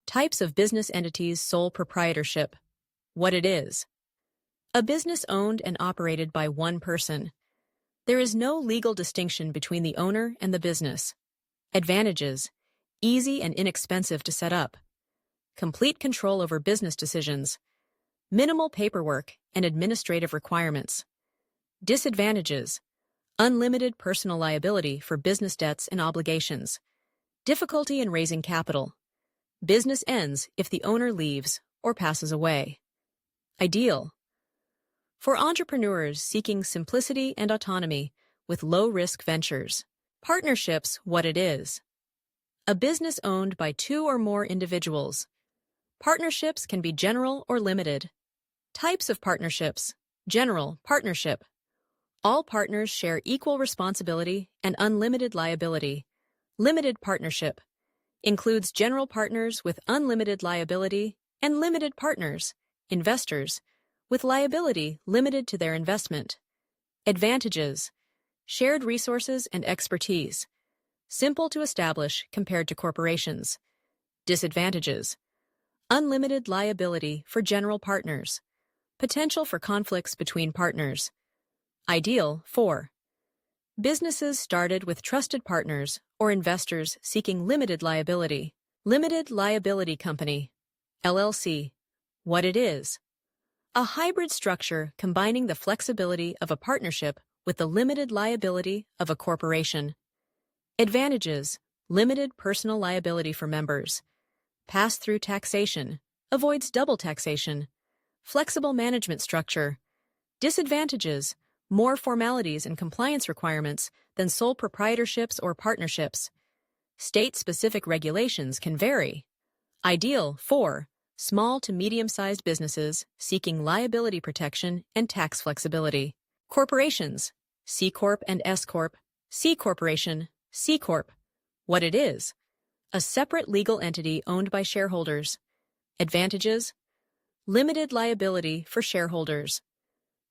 Types of business entities, sole proprietorship. What it is. A business owned and operated by one person. There is no legal distinction between the owner and the business. Advantages. Easy and inexpensive to set up. Complete control over business decisions. Minimal paperwork and administrative requirements. Disadvantages. Unlimited personal liability for business debts and obligations. Difficulty in raising capital. Business ends if the owner leaves or passes away. Ideal. For entrepreneurs seeking simplicity and autonomy with low-risk ventures. Partnerships, what it is. A business owned by two or more individuals. Partnerships can be general or limited. Types of partnerships. General partnership. All partners share equal responsibility and unlimited liability. Limited partnership. Includes general partners with unlimited liability and limited partners, investors, with liability limited to their investment. Advantages. Shared resources and expertise. Simple to establish compared to corporations. Disadvantages. Unlimited liability for general partners. Potential for conflicts between partners. Ideal for businesses started with trusted partners or investors seeking limited liability. Limited liability company, LLC. What it is. A hybrid structure combining the flexibility of a partnership with the limited liability of a corporation. Advantages. Limited personal liability for members. Pass-through taxation. Avoids double taxation. Flexible management structure. Disadvantages. More formalities and compliance requirements than sole proprietorships or partnerships. State-specific regulations can vary. Ideal for small to medium-sized businesses seeking liability protection and tax flexibility. Corporations, C Corp and S Corp, C Corporation, C Corp. What it is. A separate legal entity owned by shareholders. Advantages. Limited liability for shareholders.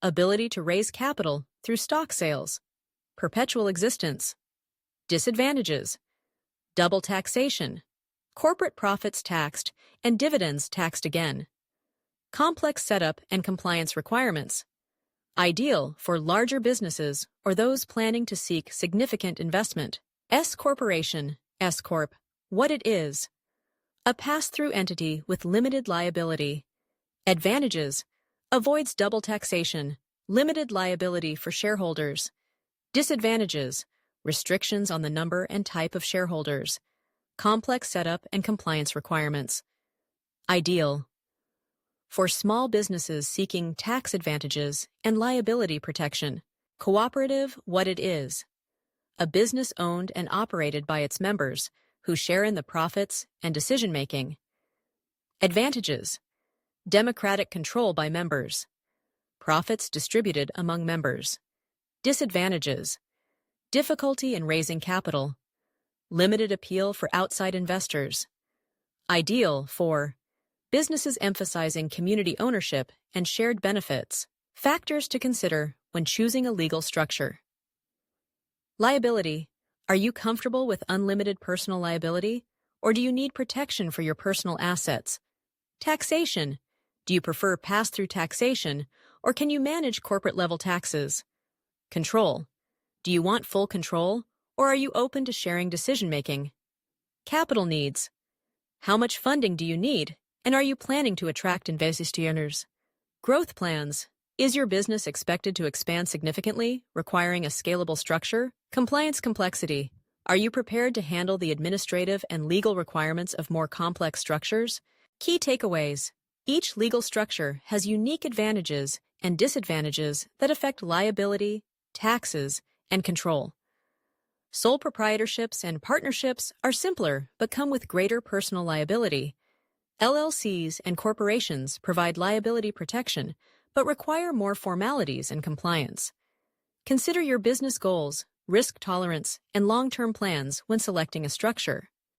Ability to raise capital through stock sales. Perpetual existence. Disadvantages. Double taxation. Corporate profits taxed and dividends taxed again. Complex setup and compliance requirements. Ideal for larger businesses or those planning to seek significant investment. S Corporation, S Corp. What it is. A pass-through entity with limited liability. Advantages. Avoids double taxation. Limited liability for shareholders. Disadvantages. Restrictions on the number and type of shareholders. Complex setup and compliance requirements. Ideal. For small businesses seeking tax advantages and liability protection. Cooperative, what it is. A business owned and operated by its members who share in the profits and decision-making. Advantages. Democratic control by members. Profits distributed among members. Disadvantages. Difficulty in raising capital. Limited appeal for outside investors. Ideal for businesses emphasizing community ownership and shared benefits. Factors to consider when choosing a legal structure. Liability. Are you comfortable with unlimited personal liability, or do you need protection for your personal assets? Taxation. Do you prefer pass-through taxation, or can you manage corporate-level taxes? Control. Do you want full control, or are you open to sharing decision-making? Capital needs. How much funding do you need, and are you planning to attract investors? Growth plans. Is your business expected to expand significantly, requiring a scalable structure? Compliance complexity. Are you prepared to handle the administrative and legal requirements of more complex structures? Key takeaways. Each legal structure has unique advantages and disadvantages that affect liability, taxes, and control. Sole proprietorships and partnerships are simpler but come with greater personal liability. LLCs and corporations provide liability protection but require more formalities and compliance. Consider your business goals, risk tolerance, and long-term plans when selecting a structure.